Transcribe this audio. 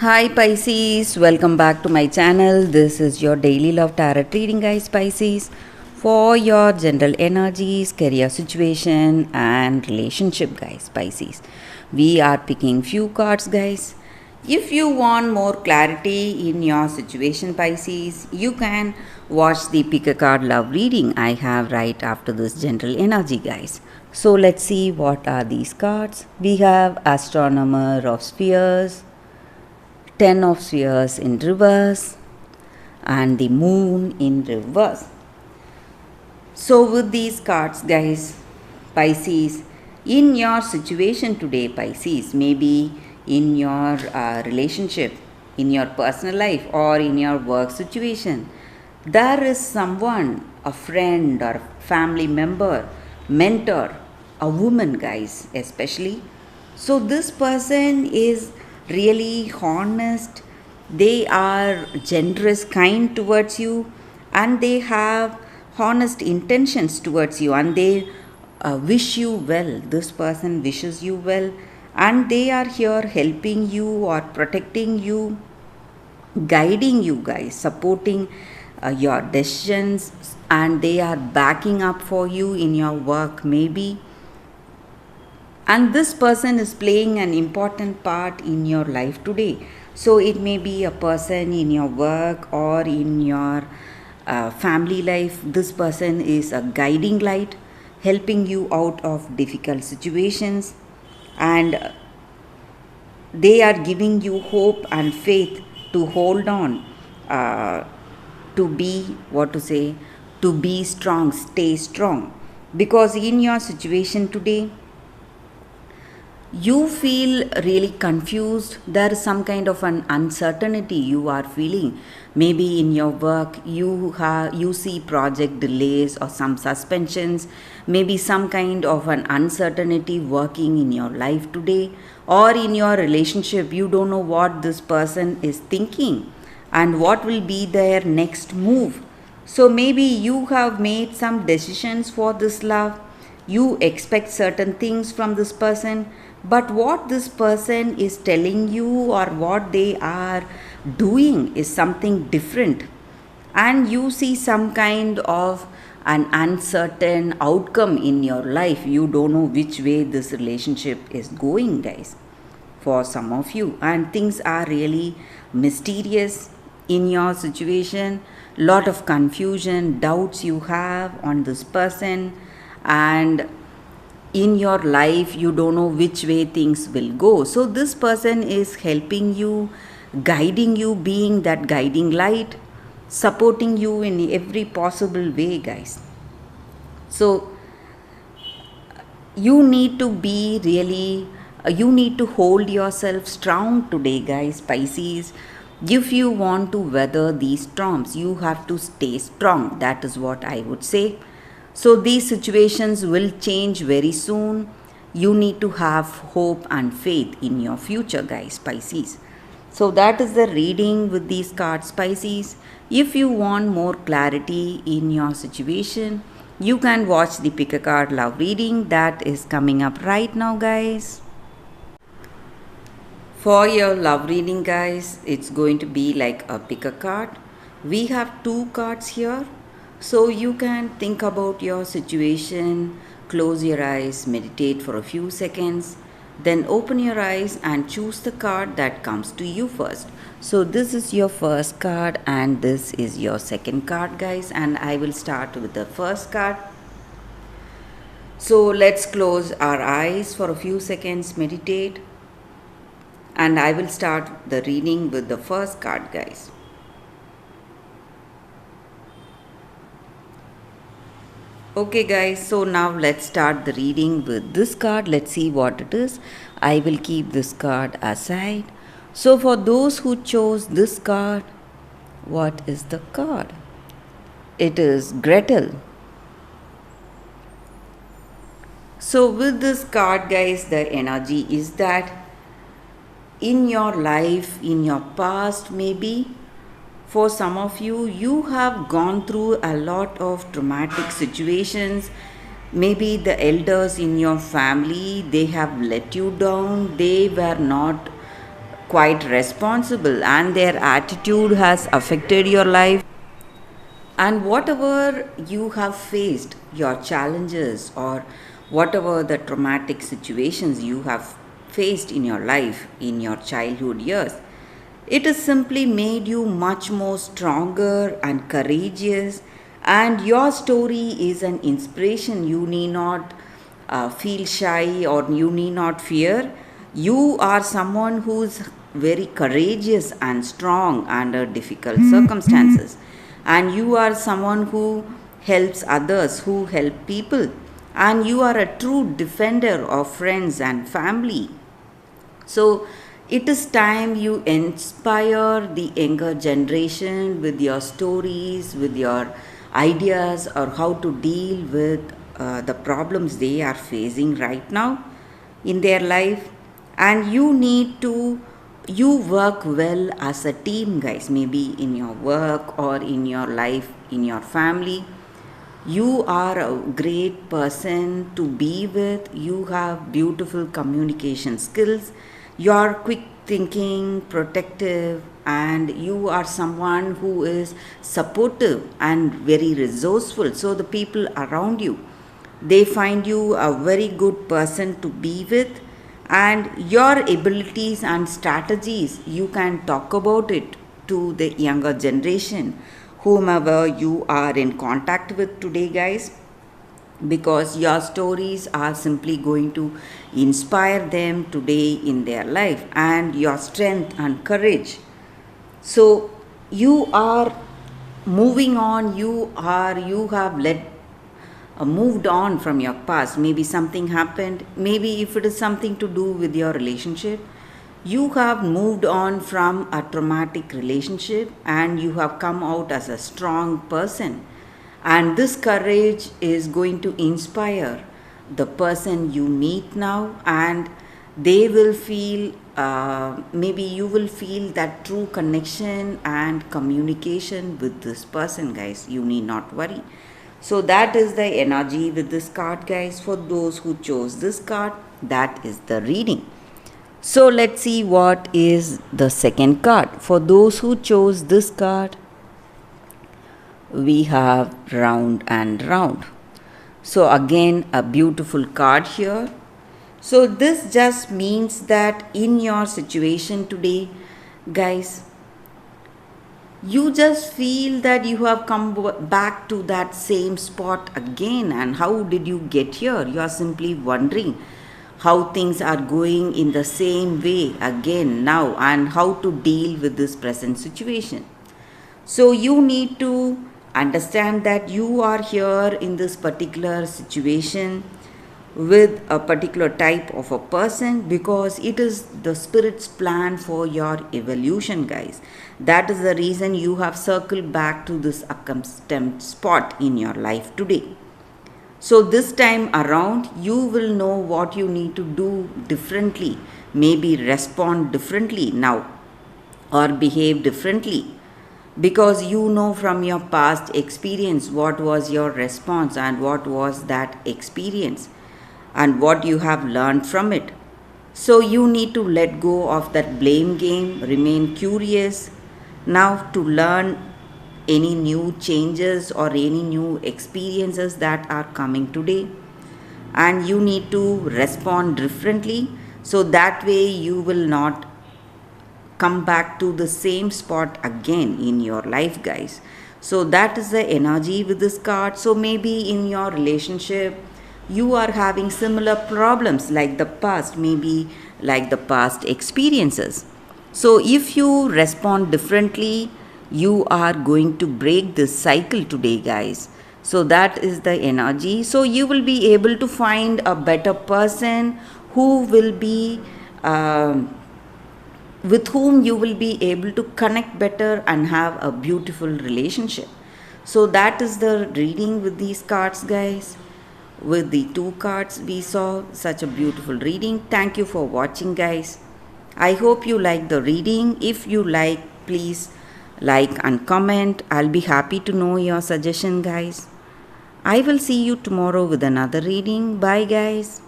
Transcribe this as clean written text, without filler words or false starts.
Hi Pisces, welcome back to my channel. This is your daily love tarot reading, guys. Pisces, for your general energies, career situation, and relationship, guys. Pisces, we are picking few cards, guys. If you want more clarity in your situation, Pisces, you can watch the pick a card love reading I have right after this general energy, guys. So let's see what are these cards. We have Astronomer of Spheres, Ten of Spheres in reverse, and the Moon in reverse. So, with these cards, guys, Pisces, in your situation today, Pisces, maybe in your relationship, in your personal life, or in your work situation, there is someone, a friend or family member, mentor, a woman, guys, especially. So, this person is really honest, they are generous, kind towards you, and they have honest intentions towards you, and they wish you well. This person wishes you well, and they are here helping you or protecting you, guiding you, guys, supporting your decisions, and they are backing up for you in your work, maybe. And this person is playing an important part in your life today. So it may be a person in your work or in your family life. This person is a guiding light, helping you out of difficult situations, and they are giving you hope and faith to hold on, uh, to be, what to say, to be strong, stay strong. Because in your situation today, you feel really confused, there is some kind of an uncertainty you are feeling. Maybe in your work you see project delays or some suspensions, maybe some kind of an uncertainty working in your life today, or in your relationship you don't know what this person is thinking and what will be their next move. So maybe you have made some decisions for this love, you expect certain things from this person, but what this person is telling you or what they are doing is something different, and you see some kind of an uncertain outcome in your life. You don't know which way this relationship is going, guys, for some of you, and things are really mysterious in your situation. Lot of confusion, doubts you have on this person, and in your life you don't know which way things will go. So this person is helping you, guiding you, being that guiding light, supporting you in every possible way, guys. So you need to be really you need to hold yourself strong today, guys, Pisces. If you want to weather these storms, you have to stay strong, that is what I would say. So these situations will change very soon. You need to have hope and faith in your future, guys, Pisces. So that is the reading with these cards, Pisces. If you want more clarity in your situation, you can watch the pick a card love reading that is coming up right now, guys. For your love reading, guys, it's going to be like a pick a card. We have two cards here. So you can think about your situation, close your eyes, meditate for a few seconds, then open your eyes and choose the card that comes to you first. So this is your first card and this is your second card, guys, and I will start with the first card. So let's close our eyes for a few seconds, meditate, and I will start the reading with the first card, guys. Okay, guys, so now let's start the reading with this card. Let's see what it is. I will keep this card aside. So for those who chose this card, what is the card? It is Gretel. So with this card, guys, the energy is that in your life, in your past, maybe for some of you, you have gone through a lot of traumatic situations. Maybe the elders in your family, they have let you down. They were not quite responsible and their attitude has affected your life. And whatever you have faced, your challenges, or whatever the traumatic situations you have faced in your life in your childhood years, it has simply made you much more stronger and courageous. And your story is an inspiration. You need not feel shy or you need not fear. You are someone who's very courageous and strong under difficult circumstances, and you are someone who helps others, who help people, and you are a true defender of friends and family. So it is time you inspire the younger generation with your stories, with your ideas, or how to deal with the problems they are facing right now in their life. And you work well as a team, guys, maybe in your work or in your life, in your family. You are a great person to be with. You have beautiful communication skills. You are quick thinking, protective, and you are someone who is supportive and very resourceful. So the people around you, they find you a very good person to be with, and your abilities and strategies, you can talk about it to the younger generation, whomever you are in contact with today, guys, because your stories are simply going to inspire them today in their life, and your strength and courage. So you are moving on, you have moved on from your past. Maybe something happened, maybe if it is something to do with your relationship, you have moved on from a traumatic relationship and you have come out as a strong person. And this courage is going to inspire the person you meet now, and they will feel, maybe you will feel that true connection and communication with this person, guys. You need not worry. So that is the energy with this card, guys. For those who chose this card, that is the reading. So let's see what is the second card. For those who chose this card, we have round and round. So again, a beautiful card here. So this just means that in your situation today, guys, you just feel that you have come back to that same spot again. And how did you get here? You are simply wondering how things are going in the same way again now, and how to deal with this present situation. So you need to understand that you are here in this particular situation with a particular type of a person, because it is the spirit's plan for your evolution, guys. That is the reason you have circled back to this accustomed spot in your life today. So this time around, you will know what you need to do differently, maybe respond differently now or behave differently, because you know from your past experience what was your response and what was that experience and what you have learned from it. So you need to let go of that blame game, remain curious now to learn any new changes or any new experiences that are coming today, and you need to respond differently, so that way you will not come back to the same spot again in your life, guys. So that is the energy with this card. So maybe in your relationship you are having similar problems like the past, maybe like the past experiences. So if you respond differently, you are going to break this cycle today, guys. So that is the energy. So you will be able to find a better person who will be with whom you will be able to connect better and have a beautiful relationship. So that is the reading with these cards, guys. With the two cards we saw such a beautiful reading. Thank you for watching, guys. I hope you like the reading. If you like, please like and comment. I'll be happy to know your suggestion, guys. I will see you tomorrow with another reading. Bye, guys.